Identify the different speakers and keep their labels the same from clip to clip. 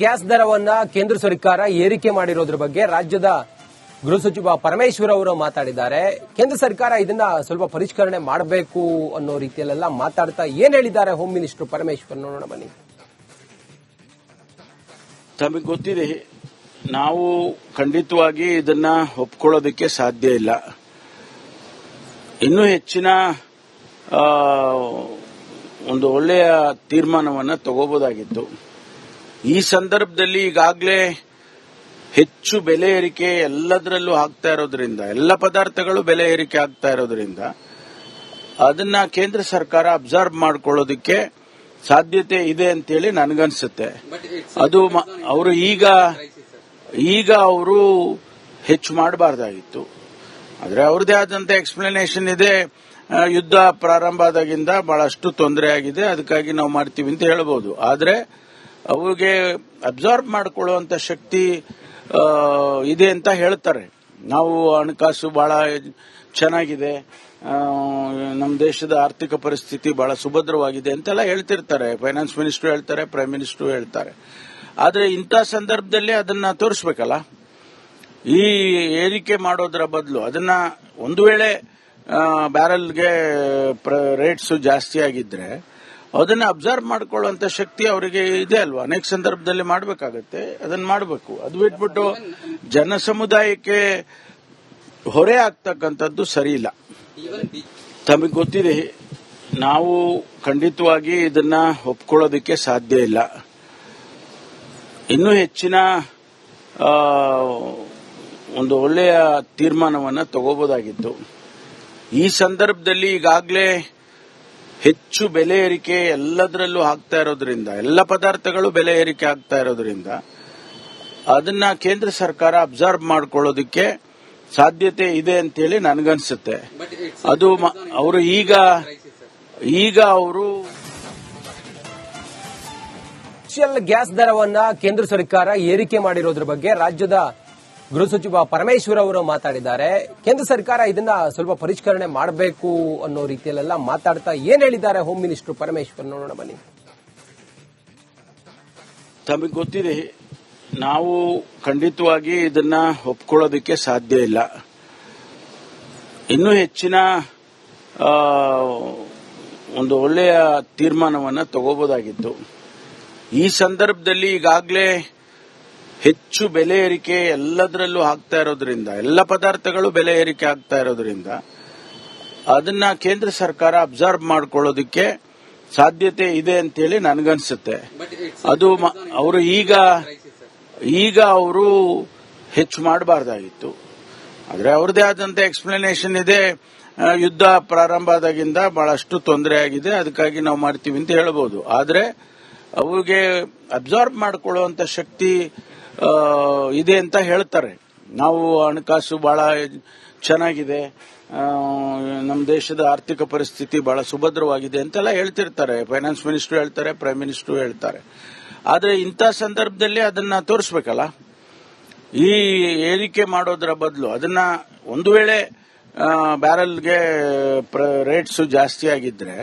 Speaker 1: Gas ದರವನ್ನ ಕೇಂದ್ರ ಸರ್ಕಾರ ಏರಿಕೆ ಮಾಡಿರೋದ್ರ ಬಗ್ಗೆ ರಾಜ್ಯದ ಗೃಹ ಸಚಿವ ಪರಮೇಶ್ವರ್ ಅವರು ಮಾತಾಡಿದ್ದಾರೆ. ಕೇಂದ್ರ ಸರ್ಕಾರ ಇದನ್ನ ಸ್ವಲ್ಪ ಪರಿಷ್ಕರಣೆ ಮಾಡಬೇಕು ಅನ್ನೋ ರೀತಿಯಲ್ಲೆಲ್ಲ ಮಾತಾಡ್ತಾ ಏನ್ ಹೇಳಿದ್ದಾರೆ ಹೋಮ್ ಮಿನಿಸ್ಟರ್ ಪರಮೇಶ್ವರ್, ನೋಡೋಣ ಬನ್ನಿ.
Speaker 2: ತಮಗೆ ಗೊತ್ತಿದೆ, ನಾವು ಖಂಡಿತವಾಗಿ ಇದನ್ನ ಒಪ್ಕೊಳ್ಳೋದಕ್ಕೆ ಸಾಧ್ಯ ಇಲ್ಲ. ಇನ್ನೂ ಹೆಚ್ಚಿನ ಒಂದು ಒಳ್ಳೆಯ ತೀರ್ಮಾನವನ್ನು ತಗೋಬಹುದಾಗಿತ್ತು. ಈ ಸಂದರ್ಭದಲ್ಲಿ ಈಗಾಗಲೇ ಹೆಚ್ಚು ಬೆಲೆ ಏರಿಕೆ ಎಲ್ಲದರಲ್ಲೂ ಆಗ್ತಾ ಇರೋದ್ರಿಂದ, ಎಲ್ಲ ಪದಾರ್ಥಗಳು ಬೆಲೆ ಏರಿಕೆ ಆಗ್ತಾ ಇರೋದ್ರಿಂದ ಅದನ್ನ ಕೇಂದ್ರ ಸರ್ಕಾರ ಅಬ್ಸರ್ವ್ ಮಾಡ್ಕೊಳ್ಳೋದಕ್ಕೆ ಸಾಧ್ಯತೆ ಇದೆ ಅಂತೇಳಿ ನನಗನ್ಸುತ್ತೆ. ಅದು ಅವರು ಈಗ ಅವರು ಹೆಚ್ಚು ಮಾಡಬಾರ್ದಾಗಿತ್ತು. ಆದರೆ ಅವ್ರದೇ ಆದಂತ ಎಕ್ಸ್ಪ್ಲನೇಷನ್ ಇದೆ. ಯುದ್ಧ ಪ್ರಾರಂಭ ಆದಾಗಿಂದ ಬಹಳಷ್ಟು ತೊಂದರೆ ಆಗಿದೆ, ಅದಕ್ಕಾಗಿ ನಾವು ಮಾಡ್ತೀವಿ ಅಂತ ಹೇಳಬಹುದು. ಆದರೆ ಅವ್ರಿಗೆ ಅಬ್ಸಾರ್ಬ್ ಮಾಡಿಕೊಳ್ಳುವಂತ ಶಕ್ತಿ ಇದೆ ಅಂತ ಹೇಳ್ತಾರೆ. ನಾವು ಹಣಕಾಸು ಬಹಳ ಚೆನ್ನಾಗಿದೆ, ನಮ್ಮ ದೇಶದ ಆರ್ಥಿಕ ಪರಿಸ್ಥಿತಿ ಬಹಳ ಸುಭದ್ರವಾಗಿದೆ ಅಂತೆಲ್ಲ ಹೇಳ್ತಿರ್ತಾರೆ. ಫೈನಾನ್ಸ್ ಮಿನಿಸ್ಟರ್ ಹೇಳ್ತಾರೆ, ಪ್ರೈಮ್ ಮಿನಿಸ್ಟರ್ ಹೇಳ್ತಾರೆ. ಆದರೆ ಇಂಥ ಸಂದರ್ಭದಲ್ಲಿ ಅದನ್ನ ತೋರಿಸಬೇಕಲ್ಲ. ಈ ಏರಿಕೆ ಮಾಡೋದರ ಬದಲು ಅದನ್ನ ಒಂದು ವೇಳೆ ಬ್ಯಾರಲ್ಗೆ ರೇಟ್ಸ್ ಜಾಸ್ತಿ ಆಗಿದ್ರೆ ಅದನ್ನ ಅಬ್ಸರ್ವ್ ಮಾಡ್ಕೊಳ್ಳುವಂತ ಶಕ್ತಿ ಅವರಿಗೆ ಇದೆ ಅಲ್ವಾ. ಅನೇಕ ಸಂದರ್ಭದಲ್ಲಿ ಮಾಡಬೇಕಾಗತ್ತೆ, ಅದನ್ನ ಮಾಡಬೇಕು. ಅದು ಬಿಟ್ಬಿಟ್ಟು ಜನ ಸಮುದಾಯಕ್ಕೆ ಹೊರೆ ಆಗ್ತಕ್ಕಂಥದ್ದು ಸರಿ ಇಲ್ಲ. ತಮಗೆ ಗೊತ್ತಿದೆ, ನಾವು ಖಂಡಿತವಾಗಿ ಇದನ್ನ ಒಪ್ಕೊಳ್ಳೋದಕ್ಕೆ ಸಾಧ್ಯ ಇಲ್ಲ. ಇನ್ನೂ ಹೆಚ್ಚಿನ ಒಂದು ಒಳ್ಳೆಯ ತೀರ್ಮಾನವನ್ನು ತಗೋಬಹುದಾಗಿತ್ತು. ಈ ಸಂದರ್ಭದಲ್ಲಿ ಈಗಾಗಲೇ ಹೆಚ್ಚು ಬೆಲೆ ಏರಿಕೆ ಎಲ್ಲದರಲ್ಲೂ ಆಗ್ತಾ ಇರೋದ್ರಿಂದ, ಎಲ್ಲ ಪದಾರ್ಥಗಳು ಬೆಲೆ ಏರಿಕೆ ಆಗ್ತಾ ಇರೋದ್ರಿಂದ ಅದನ್ನ ಕೇಂದ್ರ ಸರ್ಕಾರ ಅಬ್ಸರ್ವ್ ಮಾಡ್ಕೊಳ್ಳೋದಕ್ಕೆ ಸಾಧ್ಯತೆ ಇದೆ ಅಂತೇಳಿ ನನಗನ್ಸುತ್ತೆ. ಅದು ಅವರು ಈಗ
Speaker 1: ಗ್ಯಾಸ್ ದರವನ್ನ ಕೇಂದ್ರ ಸರ್ಕಾರ ಏರಿಕೆ ಮಾಡಿರೋದ್ರ ಬಗ್ಗೆ ರಾಜ್ಯದ ಗೃಹ ಸಚಿವ ಪರಮೇಶ್ವರ್ ಅವರು ಮಾತಾಡಿದ್ದಾರೆ. ಕೇಂದ್ರ ಸರ್ಕಾರ ಇದನ್ನ ಸ್ವಲ್ಪ ಪರಿಷ್ಕರಣೆ ಮಾಡಬೇಕು ಅನ್ನೋ ರೀತಿಯಲ್ಲೆಲ್ಲ ಮಾತಾಡ್ತಾ ಏನ್ ಹೇಳಿದ್ದಾರೆ ಹೋಮ್ ಮಿನಿಸ್ಟರ್ ಪರಮೇಶ್ವರ್, ನೋಡೋಣ ಬನ್ನಿ.
Speaker 2: ತಮಗೆ ಗೊತ್ತಿದೆ, ನಾವು ಖಂಡಿತವಾಗಿ ಇದನ್ನ ಒಪ್ಕೊಳ್ಳೋದಕ್ಕೆ ಸಾಧ್ಯ ಇಲ್ಲ. ಇನ್ನೂ ಹೆಚ್ಚಿನ ಒಂದು ಒಳ್ಳೆಯ ತೀರ್ಮಾನವನ್ನು ತಗೋಬಹುದಾಗಿತ್ತು. ಈ ಸಂದರ್ಭದಲ್ಲಿ ಈಗಾಗಲೇ ಹೆಚ್ಚು ಬೆಲೆ ಏರಿಕೆ ಎಲ್ಲದರಲ್ಲೂ ಆಗ್ತಾ ಇರೋದ್ರಿಂದ, ಎಲ್ಲ ಪದಾರ್ಥಗಳು ಬೆಲೆ ಏರಿಕೆ ಆಗ್ತಾ ಇರೋದ್ರಿಂದ ಅದನ್ನ ಕೇಂದ್ರ ಸರ್ಕಾರ ಅಬ್ಸರ್ವ್ ಮಾಡ್ಕೊಳ್ಳೋದಕ್ಕೆ ಸಾಧ್ಯತೆ ಇದೆ ಅಂತೇಳಿ ನನಗನ್ಸುತ್ತೆ. ಅದು ಅವರು ಈಗ ಹೆಚ್ಚು ಮಾಡಬಾರ್ದಾಗಿತ್ತು. ಆದರೆ ಅವ್ರದೇ ಆದಂತ ಎಕ್ಸ್ಪ್ಲನೇಷನ್ ಇದೆ. ಯುದ್ಧ ಪ್ರಾರಂಭ ಆದಾಗಿಂದ ಬಹಳಷ್ಟು ತೊಂದರೆ ಆಗಿದೆ, ಅದಕ್ಕಾಗಿ ನಾವು ಮಾಡ್ತೀವಿ ಅಂತ ಹೇಳಬಹುದು. ಆದರೆ ಅವ್ರಿಗೆ ಅಬ್ಸಾರ್ಬ್ ಮಾಡಿಕೊಳ್ಳುವಂತ ಶಕ್ತಿ ಇದೆ ಅಂತ ಹೇಳ್ತಾರೆ. ನಾವು ಹಣಕಾಸು ಬಹಳ ಚೆನ್ನಾಗಿದೆ, ನಮ್ಮ ದೇಶದ ಆರ್ಥಿಕ ಪರಿಸ್ಥಿತಿ ಬಹಳ ಸುಭದ್ರವಾಗಿದೆ ಅಂತೆಲ್ಲ ಹೇಳ್ತಿರ್ತಾರೆ. ಫೈನಾನ್ಸ್ ಮಿನಿಸ್ಟರ್ ಹೇಳ್ತಾರೆ, ಪ್ರೈಮ್ ಮಿನಿಸ್ಟರ್ ಹೇಳ್ತಾರೆ. ಆದರೆ ಇಂಥ ಸಂದರ್ಭದಲ್ಲಿ ಅದನ್ನ ತೋರಿಸಬೇಕಲ್ಲ. ಈ ಏರಿಕೆ ಮಾಡೋದರ ಬದಲು ಅದನ್ನ ಒಂದು ವೇಳೆ ಬ್ಯಾರಲ್ಗೆ ರೇಟ್ಸ್ ಜಾಸ್ತಿ ಆಗಿದ್ರೆ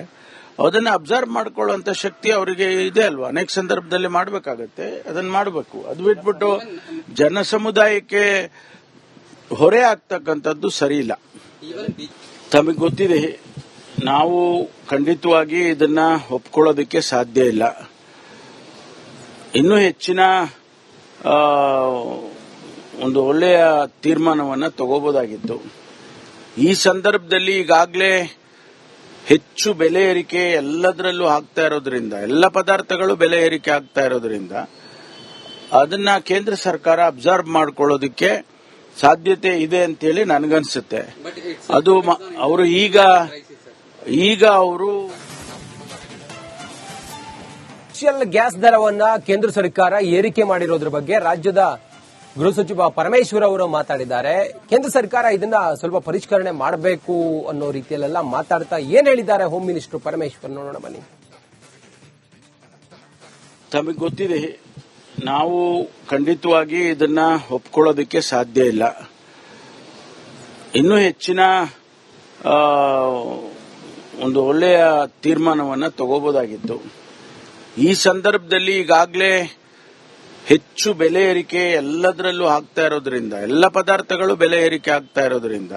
Speaker 2: ಅದನ್ನ ಅಬ್ಸರ್ವ್ ಮಾಡ್ಕೊಳ್ಳುವಂತ ಶಕ್ತಿ ಅವರಿಗೆ ಇದೆ ಅಲ್ವಾ. ಅನೇಕ ಸಂದರ್ಭದಲ್ಲಿ ಮಾಡಬೇಕಾಗತ್ತೆ, ಅದನ್ನ ಮಾಡಬೇಕು. ಅದು ಬಿಟ್ಬಿಟ್ಟು ಜನ ಸಮುದಾಯಕ್ಕೆ ಹೊರೆ ಆಗ್ತಕ್ಕಂಥದ್ದು ಸರಿ ಇಲ್ಲ. ತಮಗೆ ಗೊತ್ತಿದೆ, ನಾವು ಖಂಡಿತವಾಗಿ ಇದನ್ನ ಒಪ್ಕೊಳ್ಳೋದಕ್ಕೆ ಸಾಧ್ಯ ಇಲ್ಲ. ಇನ್ನೂ ಹೆಚ್ಚಿನ ಒಂದು ಒಳ್ಳೆಯ ತೀರ್ಮಾನವನ್ನು ತಗೋಬಹುದಾಗಿತ್ತು. ಈ ಸಂದರ್ಭದಲ್ಲಿ ಈಗಾಗಲೇ ಹೆಚ್ಚು ಬೆಲೆ ಏರಿಕೆ ಎಲ್ಲದರಲ್ಲೂ ಆಗ್ತಾ ಇರೋದ್ರಿಂದ, ಎಲ್ಲ ಪದಾರ್ಥಗಳು ಬೆಲೆ ಏರಿಕೆ ಆಗ್ತಾ ಇರೋದ್ರಿಂದ ಅದನ್ನ ಕೇಂದ್ರ ಸರ್ಕಾರ ಅಬ್ಸರ್ವ್ ಮಾಡ್ಕೊಳ್ಳೋದಕ್ಕೆ ಸಾಧ್ಯತೆ ಇದೆ ಅಂತೇಳಿ ನನಗನ್ಸುತ್ತೆ. ಅದು ಅವರು ಈಗ
Speaker 1: ಗ್ಯಾಸ್ ದರವನ್ನ ಕೇಂದ್ರ ಸರ್ಕಾರ ಏರಿಕೆ ಮಾಡಿರೋದ್ರ ಬಗ್ಗೆ ರಾಜ್ಯದ ಗೃಹ ಸಚಿವ ಪರಮೇಶ್ವರ್ ಅವರು ಮಾತಾಡಿದ್ದಾರೆ. ಕೇಂದ್ರ ಸರ್ಕಾರ ಇದನ್ನ ಸ್ವಲ್ಪ ಪರಿಷ್ಕರಣೆ ಮಾಡಬೇಕು ಅನ್ನೋ ರೀತಿಯಲ್ಲೆಲ್ಲ ಮಾತಾಡ್ತಾ ಏನ್ ಹೇಳಿದ್ದಾರೆ ಹೋಮ್ ಮಿನಿಸ್ಟರ್ ಪರಮೇಶ್ವರ್, ನೋಡೋಣ ಬನ್ನಿ.
Speaker 2: ತಮಗೆ ಗೊತ್ತಿದೆ, ನಾವು ಖಂಡಿತವಾಗಿ ಇದನ್ನ ಒಪ್ಕೊಳ್ಳೋದಕ್ಕೆ ಸಾಧ್ಯ ಇಲ್ಲ. ಇನ್ನೂ ಹೆಚ್ಚಿನ ಒಂದು ಒಳ್ಳೆಯ ತೀರ್ಮಾನವನ್ನು ತಗೋಬಹುದಾಗಿತ್ತು. ಈ ಸಂದರ್ಭದಲ್ಲಿ ಈಗಾಗಲೇ ಹೆಚ್ಚು ಬೆಲೆ ಏರಿಕೆ ಎಲ್ಲದರಲ್ಲೂ ಆಗ್ತಾ ಇರೋದ್ರಿಂದ, ಎಲ್ಲ ಪದಾರ್ಥಗಳು ಬೆಲೆ ಏರಿಕೆ ಆಗ್ತಾ ಇರೋದ್ರಿಂದ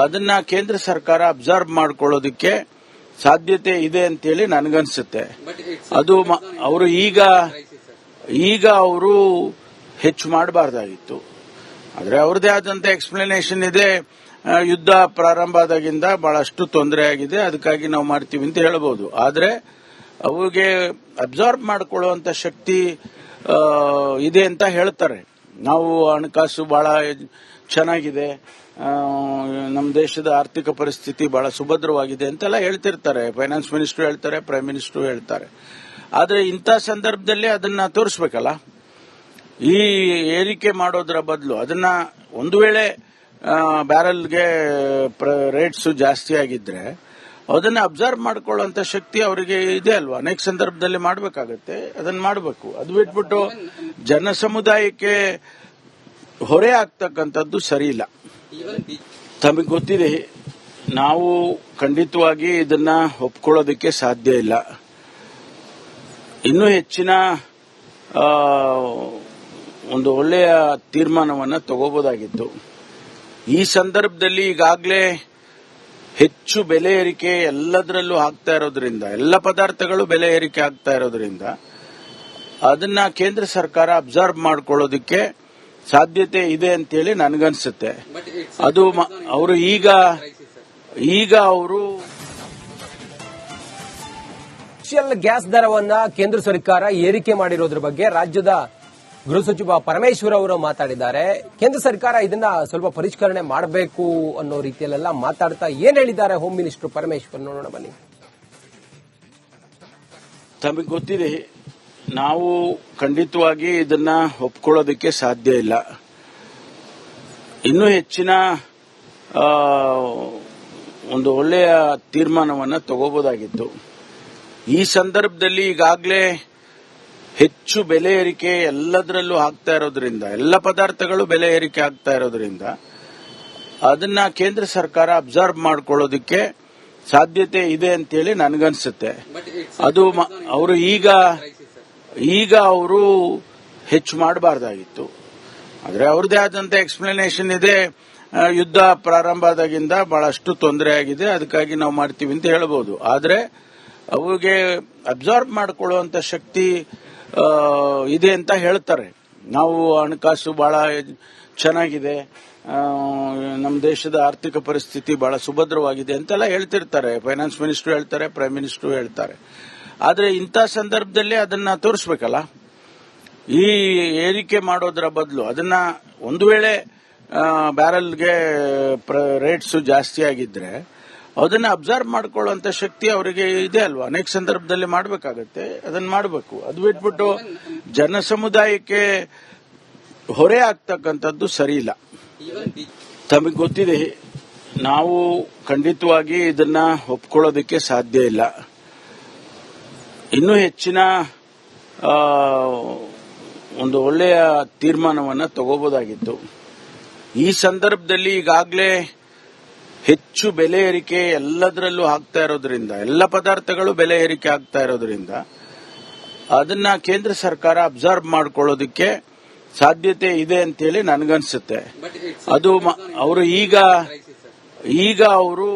Speaker 2: ಅದನ್ನ ಕೇಂದ್ರ ಸರ್ಕಾರ ಅಬ್ಸರ್ವ್ ಮಾಡ್ಕೊಳ್ಳೋದಕ್ಕೆ ಸಾಧ್ಯತೆ ಇದೆ ಅಂತೇಳಿ ನನಗನ್ಸುತ್ತೆ. ಅದು ಅವರು ಈಗ ಅವರು ಹೆಚ್ಚು ಮಾಡಬಾರ್ದಾಗಿತ್ತು. ಆದ್ರೆ ಅವ್ರದೇ ಆದಂತ ಎಕ್ಸ್ಪ್ಲನೇಷನ್ ಇದೆ. ಯುದ್ಧ ಪ್ರಾರಂಭ ಆದಾಗಿಂದ ಬಹಳಷ್ಟು ತೊಂದರೆ ಆಗಿದೆ, ಅದಕ್ಕಾಗಿ ನಾವು ಮಾಡ್ತೀವಿ ಅಂತ ಹೇಳಬಹುದು. ಆದ್ರೆ ಅವ್ರಿಗೆ ಅಬ್ಸಾರ್ಬ್ ಮಾಡ್ಕೊಳ್ಳುವಂತ ಶಕ್ತಿ ಇದೆ ಅಂತ ಹೇಳ್ತಾರೆ. ನಾವು ಹಣಕಾಸು ಬಹಳ ಚೆನ್ನಾಗಿದೆ, ನಮ್ಮ ದೇಶದ ಆರ್ಥಿಕ ಪರಿಸ್ಥಿತಿ ಬಹಳ ಸುಭದ್ರವಾಗಿದೆ ಅಂತೆಲ್ಲ ಹೇಳ್ತಿರ್ತಾರೆ. ಫೈನಾನ್ಸ್ ಮಿನಿಸ್ಟರ್ ಹೇಳ್ತಾರೆ, ಪ್ರೈಮ್ ಮಿನಿಸ್ಟರ್ ಹೇಳ್ತಾರೆ. ಆದ್ರೆ ಇಂಥ ಸಂದರ್ಭದಲ್ಲಿ ಅದನ್ನ ತೋರಿಸಬೇಕಲ್ಲ. ಈ ಏರಿಕೆ ಮಾಡೋದ್ರ ಬದಲು ಅದನ್ನ ಒಂದು ವೇಳೆ ಬ್ಯಾರಲ್ಗೆ ರೇಟ್ಸ್ ಜಾಸ್ತಿ ಆಗಿದ್ರೆ ಅದನ್ನ ಅಬ್ಸರ್ವ್ ಮಾಡ್ಕೊಳ್ಳುವಂತ ಶಕ್ತಿ ಅವರಿಗೆ ಇದೆ ಅಲ್ವಾ. ಅನೇಕ ಸಂದರ್ಭದಲ್ಲಿ ಮಾಡಬೇಕಾಗತ್ತೆ, ಅದನ್ನ ಮಾಡಬೇಕು. ಅದು ಬಿಟ್ಬಿಟ್ಟು ಜನ ಸಮುದಾಯಕ್ಕೆ ಹೊರೆ ಆಗ್ತಕ್ಕಂಥದ್ದು ಸರಿ ಇಲ್ಲ. ತಮಗೆ ಗೊತ್ತಿದೆ, ನಾವು ಖಂಡಿತವಾಗಿ ಇದನ್ನ ಒಪ್ಕೊಳ್ಳೋದಕ್ಕೆ ಸಾಧ್ಯ ಇಲ್ಲ. ಇನ್ನೂ ಹೆಚ್ಚಿನ ಒಂದು ಒಳ್ಳೆಯ ತೀರ್ಮಾನವನ್ನ ತಗೋಬಹುದಾಗಿತ್ತು. ಈ ಸಂದರ್ಭದಲ್ಲಿ ಈಗಾಗಲೇ ಹೆಚ್ಚು ಬೆಲೆ ಏರಿಕೆ ಎಲ್ಲದರಲ್ಲೂ ಆಗ್ತಾ ಇರೋದ್ರಿಂದ, ಎಲ್ಲ ಪದಾರ್ಥಗಳು ಬೆಲೆ ಏರಿಕೆ ಆಗ್ತಾ ಇರೋದ್ರಿಂದ ಅದನ್ನ ಕೇಂದ್ರ ಸರ್ಕಾರ ಅಬ್ಸರ್ವ್ ಮಾಡ್ಕೊಳ್ಳೋದಕ್ಕೆ ಸಾಧ್ಯತೆ ಇದೆ ಅಂತೇಳಿ ನನಗನ್ಸುತ್ತೆ. ಅದು ಅವರು ಈಗ ಅವರು
Speaker 1: ಗ್ಯಾಸ್ ದರವನ್ನ ಕೇಂದ್ರ ಸರ್ಕಾರ ಏರಿಕೆ ಮಾಡಿರೋದ್ರ ಬಗ್ಗೆ ರಾಜ್ಯದ ಗೃಹ ಸಚಿವ ಪರಮೇಶ್ವರ್ ಅವರು ಮಾತಾಡಿದ್ದಾರೆ. ಕೇಂದ್ರ ಸರ್ಕಾರ ಇದನ್ನ ಸ್ವಲ್ಪ ಪರಿಷ್ಕರಣೆ ಮಾಡಬೇಕು ಅನ್ನೋ ರೀತಿಯಲ್ಲೆಲ್ಲ ಮಾತಾಡ್ತಾ ಏನ್ ಹೇಳಿದ್ದಾರೆ ಹೋಮ್ ಮಿನಿಸ್ಟರ್ ಪರಮೇಶ್ವರ್, ನೋಡೋಣ ಬನ್ನಿ.
Speaker 2: ತಮಗೆ ಗೊತ್ತಿದೆ, ನಾವು ಖಂಡಿತವಾಗಿ ಇದನ್ನ ಒಪ್ಕೊಳ್ಳೋದಕ್ಕೆ ಸಾಧ್ಯ ಇಲ್ಲ. ಇನ್ನೂ ಹೆಚ್ಚಿನ ಒಂದು ಒಳ್ಳೆಯ ತೀರ್ಮಾನವನ್ನ ತಗೋಬಹುದಾಗಿತ್ತು. ಈ ಸಂದರ್ಭದಲ್ಲಿ ಈಗಾಗಲೇ ಹೆಚ್ಚು ಬೆಲೆ ಏರಿಕೆ ಎಲ್ಲದರಲ್ಲೂ ಆಗ್ತಾ ಇರೋದ್ರಿಂದ, ಎಲ್ಲ ಪದಾರ್ಥಗಳು ಬೆಲೆ ಏರಿಕೆ ಆಗ್ತಾ ಇರೋದ್ರಿಂದ ಅದನ್ನ ಕೇಂದ್ರ ಸರ್ಕಾರ ಅಬ್ಸರ್ವ್ ಮಾಡ್ಕೊಳ್ಳೋದಕ್ಕೆ ಸಾಧ್ಯತೆ ಇದೆ ಅಂತೇಳಿ ನನಗನ್ಸುತ್ತೆ. ಅದು ಅವರು ಈಗ ಅವರು ಹೆಚ್ಚು ಮಾಡಬಾರ್ದಾಗಿತ್ತು. ಆದ್ರೆ ಅವ್ರದೇ ಆದಂತ ಎಕ್ಸ್ಪ್ಲನೇಷನ್ ಇದೆ. ಯುದ್ಧ ಪ್ರಾರಂಭ ಆದಾಗಿಂದ ಬಹಳಷ್ಟು ತೊಂದರೆ ಆಗಿದೆ, ಅದಕ್ಕಾಗಿ ನಾವು ಮಾಡ್ತೀವಿ ಅಂತ ಹೇಳಬಹುದು. ಆದ್ರೆ ಅವ್ರಿಗೆ ಅಬ್ಸಾರ್ಬ್ ಮಾಡ್ಕೊಳ್ಳುವಂತ ಶಕ್ತಿ ಇದೆ ಅಂತ ಹೇಳ್ತಾರೆ. ನಾವು ಹಣಕಾಸು ಬಹಳ ಚೆನ್ನಾಗಿದೆ, ನಮ್ಮ ದೇಶದ ಆರ್ಥಿಕ ಪರಿಸ್ಥಿತಿ ಬಹಳ ಸುಭದ್ರವಾಗಿದೆ ಅಂತೆಲ್ಲ ಹೇಳ್ತಿರ್ತಾರೆ. ಫೈನಾನ್ಸ್ ಮಿನಿಸ್ಟರ್ ಹೇಳ್ತಾರೆ, ಪ್ರೈಮ್ ಮಿನಿಸ್ಟರ್ ಹೇಳ್ತಾರೆ. ಆದ್ರೆ ಇಂಥ ಸಂದರ್ಭದಲ್ಲಿ ಅದನ್ನ ತೋರಿಸಬೇಕಲ್ಲ. ಈ ಏರಿಕೆ ಮಾಡೋದ್ರ ಬದಲು ಅದನ್ನ ಒಂದು ವೇಳೆ ಬ್ಯಾರಲ್ಗೆ ರೇಟ್ಸ್ ಜಾಸ್ತಿ ಆಗಿದ್ರೆ ಅದನ್ನ ಅಬ್ಸರ್ವ್ ಮಾಡ್ಕೊಳ್ಳುವಂತ ಶಕ್ತಿ ಅವರಿಗೆ ಇದೆ ಅಲ್ವಾ. ಅನೇಕ ಸಂದರ್ಭದಲ್ಲಿ ಮಾಡಬೇಕಾಗತ್ತೆ, ಅದನ್ನ ಮಾಡಬೇಕು. ಅದು ಬಿಟ್ಬಿಟ್ಟು ಜನ ಸಮುದಾಯಕ್ಕೆ ಹೊರೆ ಆಗ್ತಕ್ಕಂಥದ್ದು ಸರಿ ಇಲ್ಲ. ತಮಗೆ ಗೊತ್ತಿದೆ, ನಾವು ಖಂಡಿತವಾಗಿ ಇದನ್ನ ಒಪ್ಕೊಳ್ಳೋದಕ್ಕೆ ಸಾಧ್ಯ ಇಲ್ಲ. ಇನ್ನೂ ಹೆಚ್ಚಿನ ಒಂದು ಒಳ್ಳೆಯ ತೀರ್ಮಾನವನ್ನ ತಗೋಬಹುದಾಗಿತ್ತು. ಈ ಸಂದರ್ಭದಲ್ಲಿ ಈಗಾಗಲೇ ಹೆಚ್ಚು ಬೆಲೆ ಏರಿಕೆ ಎಲ್ಲದರಲ್ಲೂ ಆಗ್ತಾ ಇರೋದ್ರಿಂದ, ಎಲ್ಲ ಪದಾರ್ಥಗಳು ಬೆಲೆ ಏರಿಕೆ ಆಗ್ತಾ ಇರೋದ್ರಿಂದ ಅದನ್ನ ಕೇಂದ್ರ ಸರ್ಕಾರ ಅಬ್ಸರ್ವ್ ಮಾಡ್ಕೊಳ್ಳೋದಕ್ಕೆ ಸಾಧ್ಯತೆ ಇದೆ ಅಂತೇಳಿ ನನಗನ್ಸುತ್ತೆ. ಅದು ಅವರು ಈಗ ಅವರು